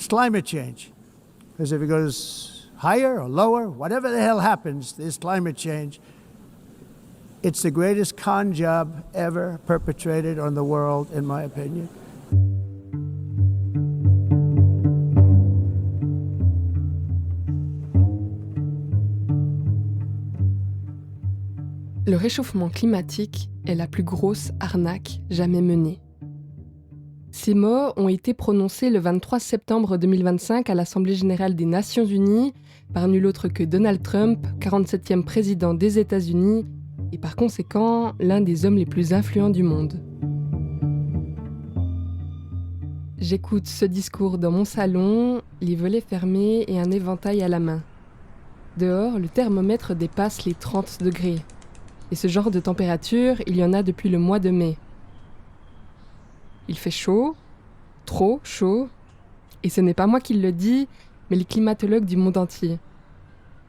It's climate change. Because if it goes higher or lower, whatever the hell happens, there's climate change. It's the greatest con job ever perpetrated on the world, in my opinion. Le réchauffement climatique est la plus grosse arnaque jamais menée. Ces mots ont été prononcés le 23 septembre 2025 à l'Assemblée générale des Nations unies par nul autre que Donald Trump, 47e président des États-Unis et par conséquent l'un des hommes les plus influents du monde. J'écoute ce discours dans mon salon, les volets fermés et un éventail à la main. Dehors, le thermomètre dépasse les 30 degrés. Et ce genre de température, il y en a depuis le mois de mai. Il fait chaud, trop chaud, et ce n'est pas moi qui le dis, mais les climatologues du monde entier.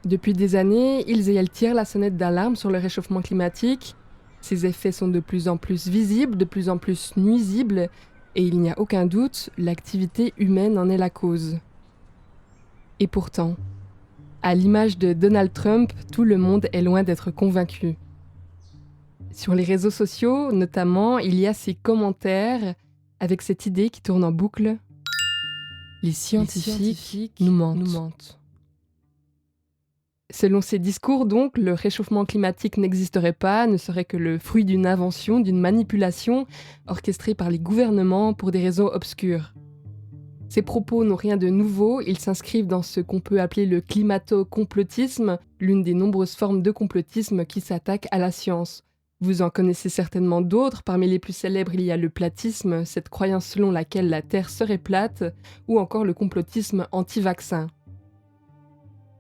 Depuis des années, ils et elles tirent la sonnette d'alarme sur le réchauffement climatique. Ses effets sont de plus en plus visibles, de plus en plus nuisibles, et il n'y a aucun doute, l'activité humaine en est la cause. Et pourtant, à l'image de Donald Trump, tout le monde est loin d'être convaincu. Sur les réseaux sociaux, notamment, il y a ces commentaires avec cette idée qui tourne en boucle. Les scientifiques nous mentent. Selon ces discours, donc, le réchauffement climatique n'existerait pas, ne serait que le fruit d'une invention, d'une manipulation orchestrée par les gouvernements pour des raisons obscures. Ces propos n'ont rien de nouveau, ils s'inscrivent dans ce qu'on peut appeler le climato-complotisme, l'une des nombreuses formes de complotisme qui s'attaquent à la science. Vous en connaissez certainement d'autres, parmi les plus célèbres il y a le platisme, cette croyance selon laquelle la Terre serait plate, ou encore le complotisme anti-vaccin.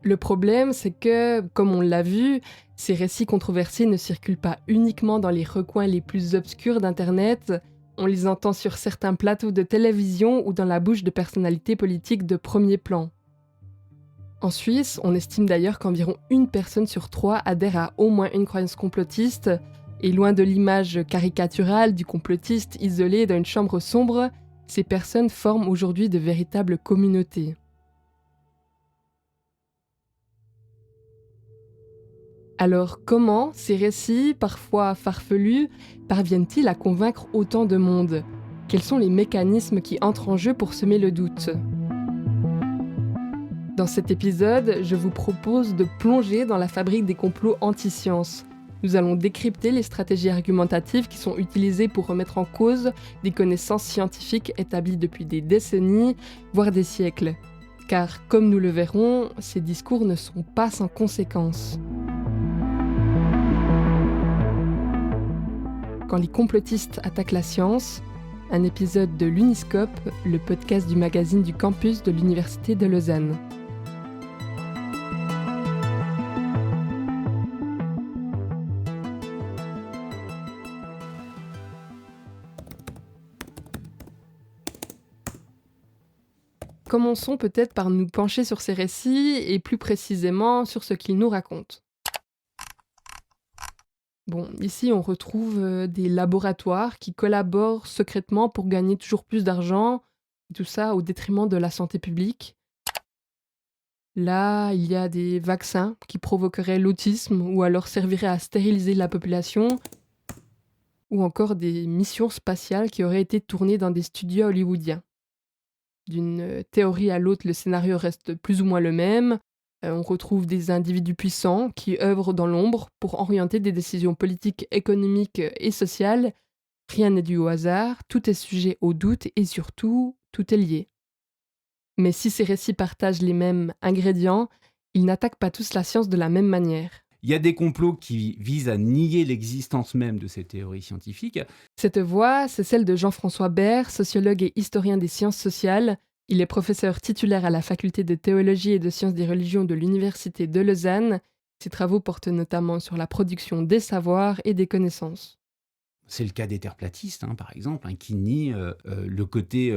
Le problème, c'est que, comme on l'a vu, ces récits controversés ne circulent pas uniquement dans les recoins les plus obscurs d'Internet, on les entend sur certains plateaux de télévision ou dans la bouche de personnalités politiques de premier plan. En Suisse, on estime d'ailleurs qu'environ 1 personne sur 3 adhère à au moins une croyance complotiste, et loin de l'image caricaturale du complotiste isolé dans une chambre sombre, ces personnes forment aujourd'hui de véritables communautés. Alors comment ces récits, parfois farfelus, parviennent-ils à convaincre autant de monde ? Quels sont les mécanismes qui entrent en jeu pour semer le doute ? Dans cet épisode, je vous propose de plonger dans la fabrique des complots anti-science. Nous allons décrypter les stratégies argumentatives qui sont utilisées pour remettre en cause des connaissances scientifiques établies depuis des décennies, voire des siècles. Car, comme nous le verrons, ces discours ne sont pas sans conséquences. Quand les complotistes attaquent la science, un épisode de l'Uniscope, le podcast du magazine du campus de l'Université de Lausanne. Commençons peut-être par nous pencher sur ces récits et plus précisément sur ce qu'ils nous racontent. Bon, ici on retrouve des laboratoires qui collaborent secrètement pour gagner toujours plus d'argent, tout ça au détriment de la santé publique. Là, il y a des vaccins qui provoqueraient l'autisme ou alors serviraient à stériliser la population, ou encore des missions spatiales qui auraient été tournées dans des studios hollywoodiens. D'une théorie à l'autre, le scénario reste plus ou moins le même. On retrouve des individus puissants qui œuvrent dans l'ombre pour orienter des décisions politiques, économiques et sociales. Rien n'est dû au hasard, tout est sujet au doute et surtout, tout est lié. Mais si ces récits partagent les mêmes ingrédients, ils n'attaquent pas tous la science de la même manière. Il y a des complots qui visent à nier l'existence même de ces théories scientifiques. Cette voix, c'est celle de Jean-François Baird, sociologue et historien des sciences sociales. Il est professeur titulaire à la faculté de théologie et de sciences des religions de l'Université de Lausanne. Ses travaux portent notamment sur la production des savoirs et des connaissances. C'est le cas des terreplatistes, par exemple, qui nient le côté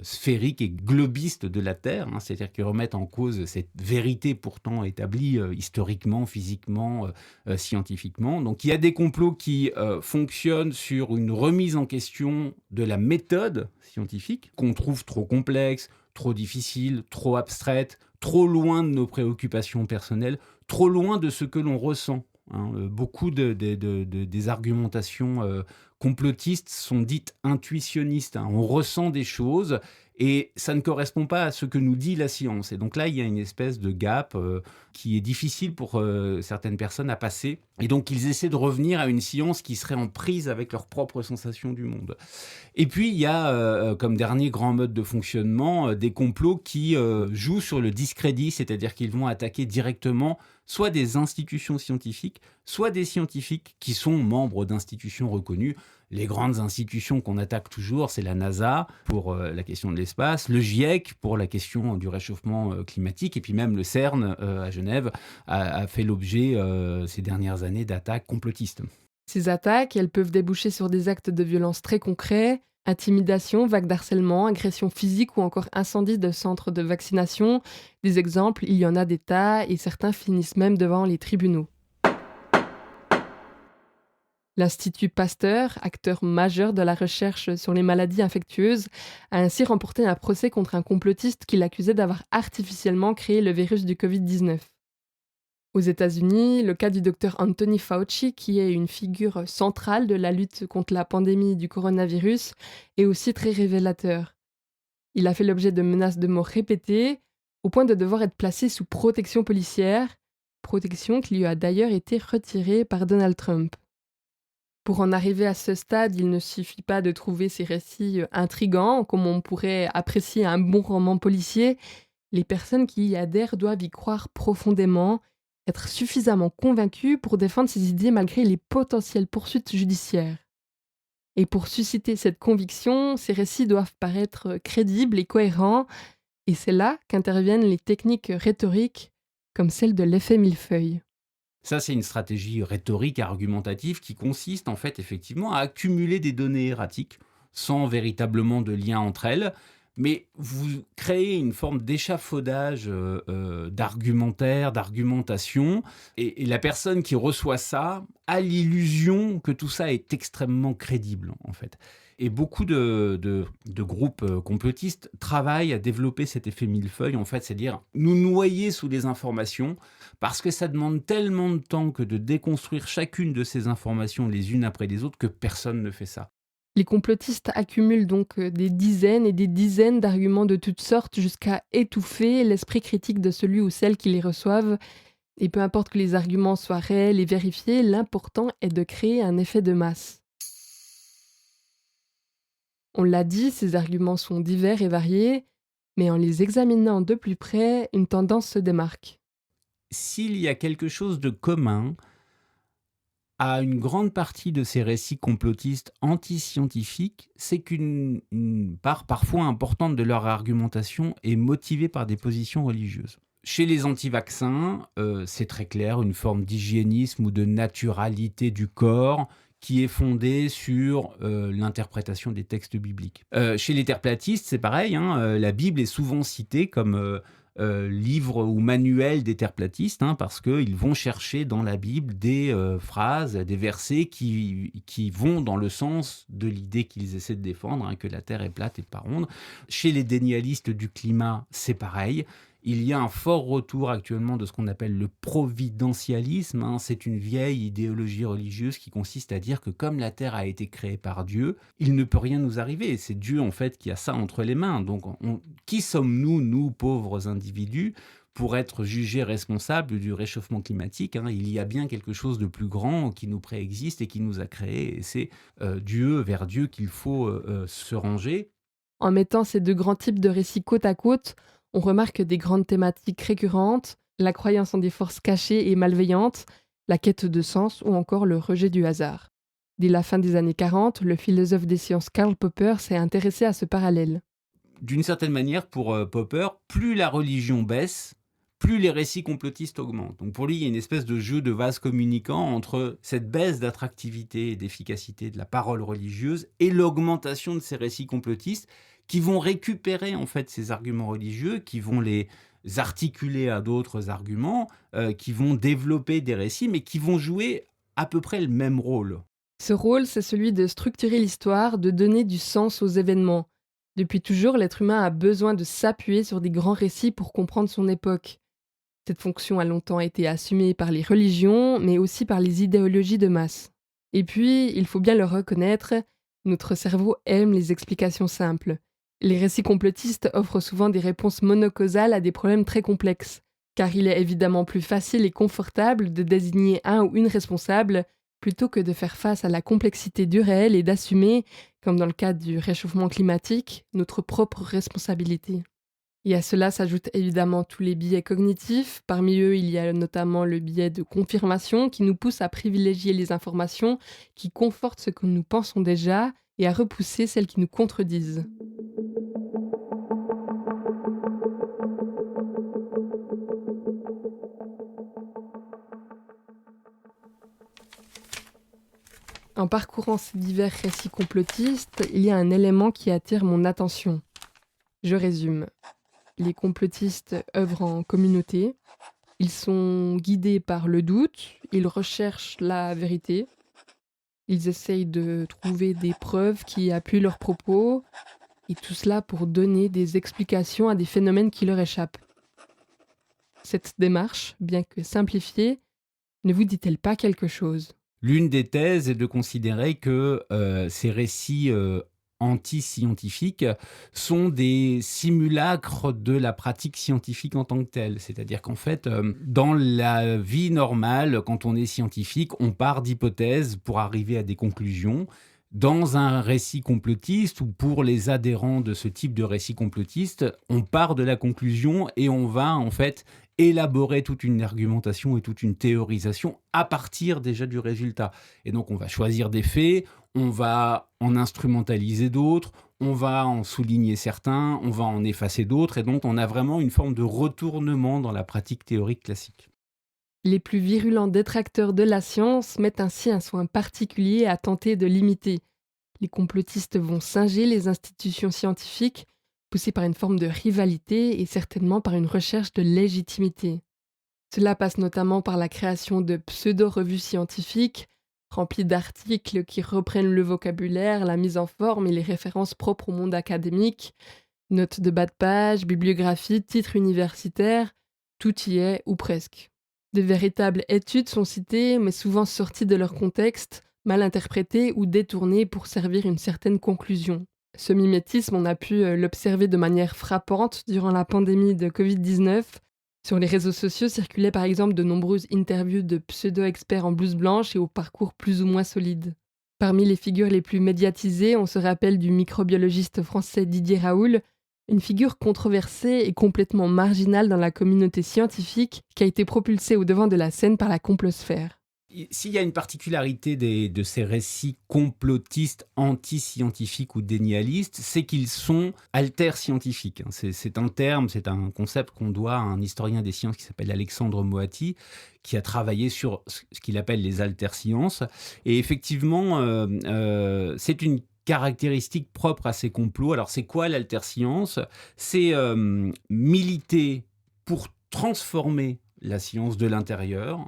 sphérique et globiste de la Terre, c'est-à-dire qu'ils remettent en cause cette vérité pourtant établie historiquement, physiquement, scientifiquement. Donc il y a des complots qui fonctionnent sur une remise en question de la méthode scientifique, qu'on trouve trop complexe, trop difficiles, trop abstraites, trop loin de nos préoccupations personnelles, trop loin de ce que l'on ressent. Hein. Beaucoup des argumentations complotistes sont dites intuitionnistes. Hein. On ressent des choses et ça ne correspond pas à ce que nous dit la science. Et donc là, il y a une espèce de gap qui est difficile pour certaines personnes à passer. Et donc, ils essaient de revenir à une science qui serait en prise avec leurs propres sensations du monde. Et puis, il y a, comme dernier grand mode de fonctionnement, des complots qui jouent sur le discrédit, c'est-à-dire qu'ils vont attaquer directement soit des institutions scientifiques, soit des scientifiques qui sont membres d'institutions reconnues. Les grandes institutions qu'on attaque toujours, c'est la NASA pour la question de l'espace, le GIEC pour la question du réchauffement climatique, et puis même le CERN à Genève a fait l'objet ces dernières années d'attaques complotistes. Ces attaques, elles peuvent déboucher sur des actes de violence très concrets, intimidation, vagues d'harcèlement, agressions physiques ou encore incendies de centres de vaccination. Des exemples, il y en a des tas et certains finissent même devant les tribunaux. L'Institut Pasteur, acteur majeur de la recherche sur les maladies infectieuses, a ainsi remporté un procès contre un complotiste qui l'accusait d'avoir artificiellement créé le virus du Covid-19. Aux États-Unis, le cas du docteur Anthony Fauci, qui est une figure centrale de la lutte contre la pandémie du coronavirus, est aussi très révélateur. Il a fait l'objet de menaces de mort répétées, au point de devoir être placé sous protection policière, protection qui lui a d'ailleurs été retirée par Donald Trump. Pour en arriver à ce stade, il ne suffit pas de trouver ces récits intrigants, comme on pourrait apprécier un bon roman policier. Les personnes qui y adhèrent doivent y croire profondément, être suffisamment convaincues pour défendre ces idées malgré les potentielles poursuites judiciaires. Et pour susciter cette conviction, ces récits doivent paraître crédibles et cohérents, et c'est là qu'interviennent les techniques rhétoriques, comme celle de l'effet millefeuille. Ça, c'est une stratégie rhétorique argumentative qui consiste en fait effectivement à accumuler des données erratiques sans véritablement de lien entre elles, mais vous créez une forme d'échafaudage d'argumentaire, d'argumentation, et la personne qui reçoit ça a l'illusion que tout ça est extrêmement crédible en fait. Et beaucoup de groupes complotistes travaillent à développer cet effet millefeuille, en fait, c'est-à-dire nous noyer sous les informations, parce que ça demande tellement de temps que de déconstruire chacune de ces informations les unes après les autres que personne ne fait ça. Les complotistes accumulent donc des dizaines et des dizaines d'arguments de toutes sortes jusqu'à étouffer l'esprit critique de celui ou celle qui les reçoivent. Et peu importe que les arguments soient réels et vérifiés, l'important est de créer un effet de masse. On l'a dit, ces arguments sont divers et variés, mais en les examinant de plus près, une tendance se démarque. S'il y a quelque chose de commun à une grande partie de ces récits complotistes anti-scientifiques, c'est qu'une part parfois importante de leur argumentation est motivée par des positions religieuses. Chez les anti-vaccins, c'est très clair, une forme d'hygiénisme ou de naturalité du corps qui est fondée sur l'interprétation des textes bibliques. Chez les terreplatistes, c'est pareil, hein, la Bible est souvent citée comme livre ou manuel des terreplatistes, hein, parce qu'ils vont chercher dans la Bible des phrases, des versets qui vont dans le sens de l'idée qu'ils essaient de défendre, hein, que la Terre est plate et pas ronde. Chez les dénialistes du climat, c'est pareil. Il y a un fort retour actuellement de ce qu'on appelle le providentialisme. Hein. C'est une vieille idéologie religieuse qui consiste à dire que comme la Terre a été créée par Dieu, il ne peut rien nous arriver. C'est Dieu en fait qui a ça entre les mains. Donc qui sommes-nous, nous pauvres individus, pour être jugés responsables du réchauffement climatique, hein? Il y a bien quelque chose de plus grand qui nous préexiste et qui nous a créés. Et c'est vers Dieu qu'il faut se ranger. En mettant ces deux grands types de récits côte à côte, on remarque des grandes thématiques récurrentes, la croyance en des forces cachées et malveillantes, la quête de sens ou encore le rejet du hasard. Dès la fin des années 40, le philosophe des sciences Karl Popper s'est intéressé à ce parallèle. D'une certaine manière, pour Popper, plus la religion baisse, plus les récits complotistes augmentent. Donc pour lui, il y a une espèce de jeu de vase communicant entre cette baisse d'attractivité et d'efficacité de la parole religieuse et l'augmentation de ces récits complotistes qui vont récupérer en fait ces arguments religieux, qui vont les articuler à d'autres arguments, qui vont développer des récits, mais qui vont jouer à peu près le même rôle. Ce rôle, c'est celui de structurer l'histoire, de donner du sens aux événements. Depuis toujours, l'être humain a besoin de s'appuyer sur des grands récits pour comprendre son époque. Cette fonction a longtemps été assumée par les religions, mais aussi par les idéologies de masse. Et puis, il faut bien le reconnaître, notre cerveau aime les explications simples. Les récits complotistes offrent souvent des réponses monocausales à des problèmes très complexes, car il est évidemment plus facile et confortable de désigner un ou une responsable plutôt que de faire face à la complexité du réel et d'assumer, comme dans le cas du réchauffement climatique, notre propre responsabilité. Et à cela s'ajoutent évidemment tous les biais cognitifs. Parmi eux, il y a notamment le biais de confirmation qui nous pousse à privilégier les informations qui confortent ce que nous pensons déjà et à repousser celles qui nous contredisent. En parcourant ces divers récits complotistes, il y a un élément qui attire mon attention. Je résume. Les complotistes œuvrent en communauté, ils sont guidés par le doute, ils recherchent la vérité, ils essayent de trouver des preuves qui appuient leurs propos, et tout cela pour donner des explications à des phénomènes qui leur échappent. Cette démarche, bien que simplifiée, ne vous dit-elle pas quelque chose ? L'une des thèses est de considérer que ces récits anti-scientifiques sont des simulacres de la pratique scientifique en tant que telle. C'est-à-dire qu'en fait, dans la vie normale, quand on est scientifique, on part d'hypothèses pour arriver à des conclusions. Dans un récit complotiste, ou pour les adhérents de ce type de récit complotiste, on part de la conclusion et on va en fait élaborer toute une argumentation et toute une théorisation à partir déjà du résultat. Et donc on va choisir des faits, on va en instrumentaliser d'autres, on va en souligner certains, on va en effacer d'autres, et donc on a vraiment une forme de retournement dans la pratique théorique classique. Les plus virulents détracteurs de la science mettent ainsi un soin particulier à tenter de l'imiter. Les complotistes vont singer les institutions scientifiques, poussés par une forme de rivalité et certainement par une recherche de légitimité. Cela passe notamment par la création de pseudo-revues scientifiques, remplies d'articles qui reprennent le vocabulaire, la mise en forme et les références propres au monde académique, notes de bas de page, bibliographies, titres universitaires, tout y est ou presque. De véritables études sont citées, mais souvent sorties de leur contexte, mal interprétées ou détournées pour servir une certaine conclusion. Ce mimétisme, on a pu l'observer de manière frappante durant la pandémie de Covid-19. Sur les réseaux sociaux circulaient par exemple de nombreuses interviews de pseudo-experts en blouse blanche et au parcours plus ou moins solide. Parmi les figures les plus médiatisées, on se rappelle du microbiologiste français Didier Raoul, une figure controversée et complètement marginale dans la communauté scientifique qui a été propulsée au devant de la scène par la complosphère. S'il y a une particularité de ces récits complotistes, anti-scientifiques ou dénialistes, c'est qu'ils sont alter-scientifiques. C'est un terme, c'est un concept qu'on doit à un historien des sciences qui s'appelle Alexandre Moati, qui a travaillé sur ce qu'il appelle les alter-sciences. Et effectivement, c'est une caractéristique propre à ces complots. Alors, c'est quoi l'alter-science ? C'est militer pour transformer la science de l'intérieur,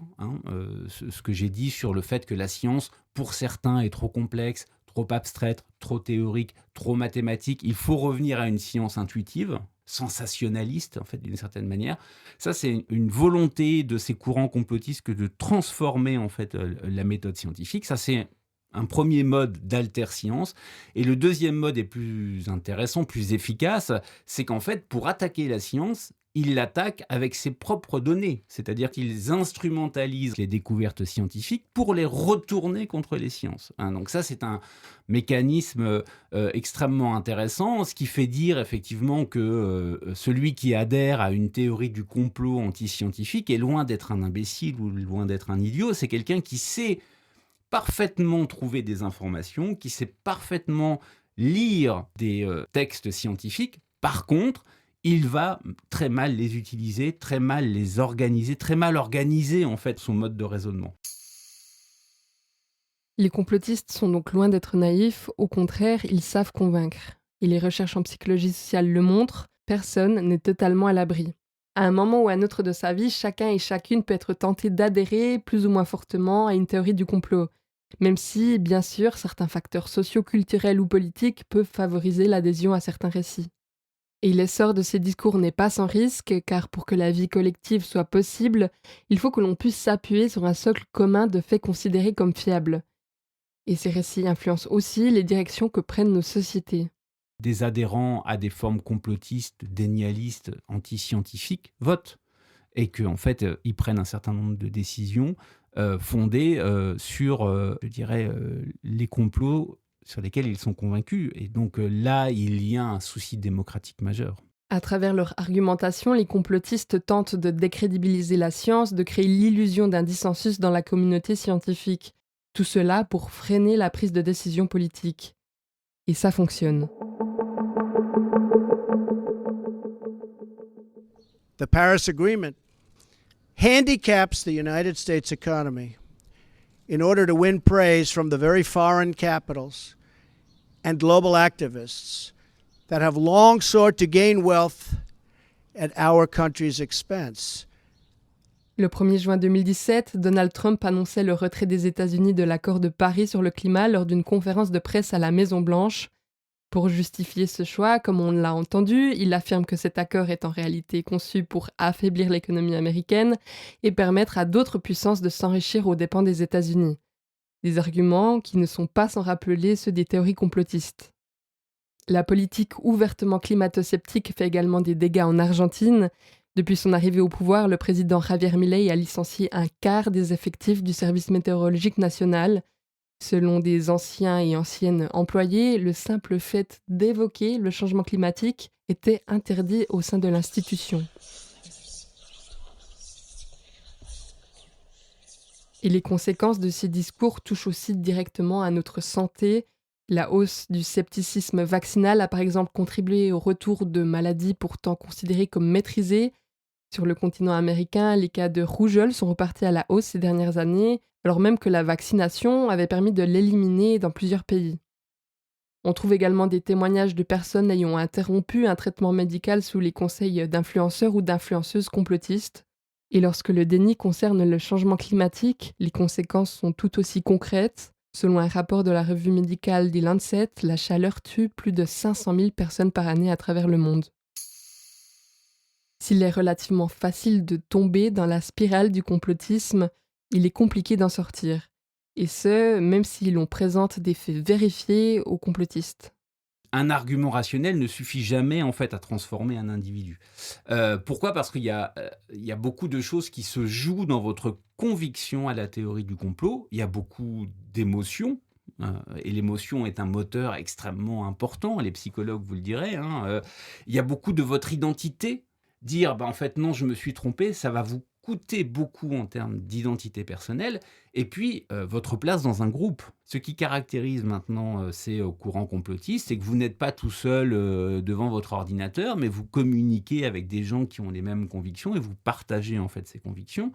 ce que j'ai dit sur le fait que la science, pour certains, est trop complexe, trop abstraite, trop théorique, trop mathématique. Il faut revenir à une science intuitive, sensationnaliste, en fait, d'une certaine manière. Ça, c'est une volonté de ces courants complotistes que de transformer, en fait, la méthode scientifique. Ça, c'est un premier mode d'alter-science. Et le deuxième mode est plus intéressant, plus efficace, c'est qu'en fait, pour attaquer la science, ils l'attaquent avec ses propres données, c'est-à-dire qu'ils instrumentalisent les découvertes scientifiques pour les retourner contre les sciences. Donc ça, c'est un mécanisme extrêmement intéressant, ce qui fait dire effectivement que celui qui adhère à une théorie du complot anti-scientifique est loin d'être un imbécile ou loin d'être un idiot, c'est quelqu'un qui sait parfaitement trouver des informations, qui sait parfaitement lire des textes scientifiques. Par contre, il va très mal les utiliser, très mal les organiser, très mal organiser en fait son mode de raisonnement. Les complotistes sont donc loin d'être naïfs, au contraire, ils savent convaincre. Et les recherches en psychologie sociale le montrent, personne n'est totalement à l'abri. À un moment ou à un autre de sa vie, chacun et chacune peut être tenté d'adhérer plus ou moins fortement à une théorie du complot. même si, bien sûr, certains facteurs socio-culturels ou politiques peuvent favoriser l'adhésion à certains récits. Et l'essor de ces discours n'est pas sans risque, car pour que la vie collective soit possible, il faut que l'on puisse s'appuyer sur un socle commun de faits considérés comme fiables. Et ces récits influencent aussi les directions que prennent nos sociétés. Des adhérents à des formes complotistes, dénialistes, anti-scientifiques votent et qu'en fait, ils prennent un certain nombre de décisions fondées sur, je dirais, les complots sur lesquels ils sont convaincus. Et donc là, il y a un souci démocratique majeur. À travers leur argumentation, les complotistes tentent de décrédibiliser la science, de créer l'illusion d'un dissensus dans la communauté scientifique. Tout cela pour freiner la prise de décision politique. Et ça fonctionne. The Paris Agreement handicaps the United States economy in order to win praise from the very foreign capitals and global activists that have long sought to gain wealth at our country's expense. Le 1er juin 2017, Donald Trump annonçait le retrait des États-Unis de l'accord de Paris sur le climat lors d'une conférence de presse à la Maison-Blanche. Pour justifier ce choix, comme on l'a entendu, il affirme que cet accord est en réalité conçu pour affaiblir l'économie américaine et permettre à d'autres puissances de s'enrichir aux dépens des États-Unis. Des arguments qui ne sont pas sans rappeler ceux des théories complotistes. La politique ouvertement climato-sceptique fait également des dégâts en Argentine. Depuis son arrivée au pouvoir, le président Javier Milei a licencié un quart des effectifs du service météorologique national. Selon des anciens et anciennes employés, le simple fait d'évoquer le changement climatique était interdit au sein de l'institution. Et les conséquences de ces discours touchent aussi directement à notre santé. La hausse du scepticisme vaccinal a par exemple contribué au retour de maladies pourtant considérées comme maîtrisées. Sur le continent américain, les cas de rougeole sont repartis à la hausse ces dernières années, alors même que la vaccination avait permis de l'éliminer dans plusieurs pays. On trouve également des témoignages de personnes ayant interrompu un traitement médical sous les conseils d'influenceurs ou d'influenceuses complotistes. Et lorsque le déni concerne le changement climatique, les conséquences sont tout aussi concrètes. Selon un rapport de la revue médicale The Lancet, la chaleur tue plus de 500 000 personnes par année à travers le monde. S'il est relativement facile de tomber dans la spirale du complotisme, il est compliqué d'en sortir. Et ce, même si l'on présente des faits vérifiés aux complotistes. Un argument rationnel ne suffit jamais en fait à transformer un individu. Pourquoi ? Parce qu'il y a beaucoup de choses qui se jouent dans votre conviction à la théorie du complot. Il y a beaucoup d'émotions. Et l'émotion est un moteur extrêmement important. Les psychologues vous le diraient. Il y a beaucoup de votre identité. Dire en fait non, je me suis trompé, ça va vous coûter beaucoup en termes d'identité personnelle, et puis votre place dans un groupe. Ce qui caractérise maintenant ces courants complotistes, c'est que vous n'êtes pas tout seul devant votre ordinateur, mais vous communiquez avec des gens qui ont les mêmes convictions et vous partagez en fait ces convictions.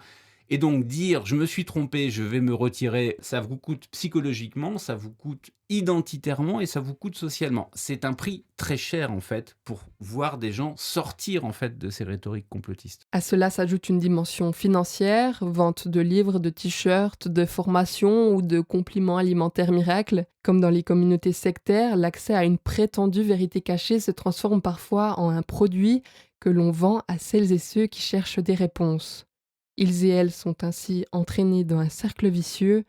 Et donc dire « je me suis trompé, je vais me retirer », ça vous coûte psychologiquement, ça vous coûte identitairement et ça vous coûte socialement. C'est un prix très cher en fait pour voir des gens sortir en fait de ces rhétoriques complotistes. À cela s'ajoute une dimension financière, vente de livres, de t-shirts, de formations ou de compliments alimentaires miracles. Comme dans les communautés sectaires, l'accès à une prétendue vérité cachée se transforme parfois en un produit que l'on vend à celles et ceux qui cherchent des réponses. Ils et elles sont ainsi entraînés dans un cercle vicieux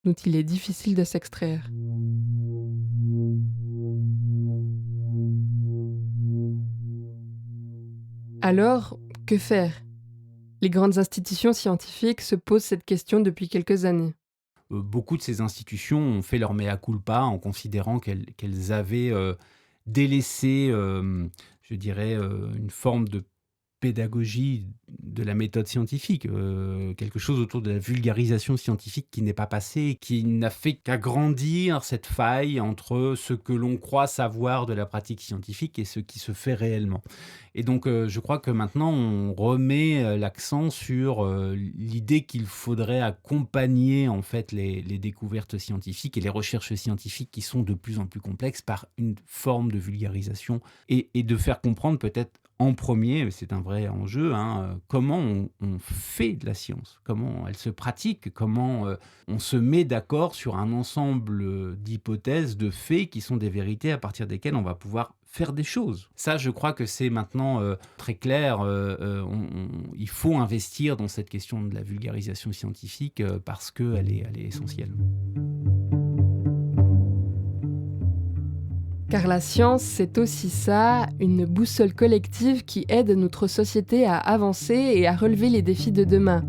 dont il est difficile de s'extraire. Alors, que faire ? Les grandes institutions scientifiques se posent cette question depuis quelques années. Beaucoup de ces institutions ont fait leur mea culpa en considérant qu'elles avaient délaissé, je dirais, une forme de pédagogie de la méthode scientifique, quelque chose autour de la vulgarisation scientifique qui n'est pas passé, qui n'a fait qu'agrandir cette faille entre ce que l'on croit savoir de la pratique scientifique et ce qui se fait réellement. Et donc, je crois que maintenant, on remet l'accent sur l'idée qu'il faudrait accompagner en fait les découvertes scientifiques et les recherches scientifiques qui sont de plus en plus complexes par une forme de vulgarisation et de faire comprendre peut-être en premier, c'est un vrai enjeu, comment on fait de la science, comment elle se pratique, comment on se met d'accord sur un ensemble d'hypothèses, de faits qui sont des vérités à partir desquelles on va pouvoir faire des choses. Ça, je crois que c'est maintenant très clair. Il faut investir dans cette question de la vulgarisation scientifique parce qu'elle est essentielle. Car la science, c'est aussi ça, une boussole collective qui aide notre société à avancer et à relever les défis de demain.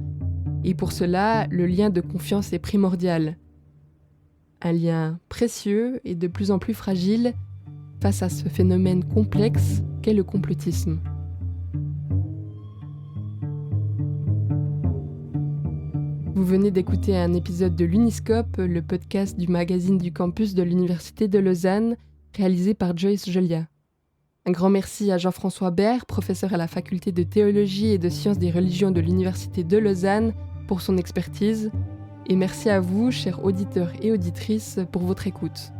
Et pour cela, le lien de confiance est primordial. Un lien précieux et de plus en plus fragile face à ce phénomène complexe qu'est le complotisme. Vous venez d'écouter un épisode de l'Uniscope, le podcast du magazine du campus de l'Université de Lausanne, réalisé par Joyce Jolia. Un grand merci à Jean-François Baird, professeur à la faculté de théologie et de sciences des religions de l'Université de Lausanne, pour son expertise. Et merci à vous, chers auditeurs et auditrices, pour votre écoute.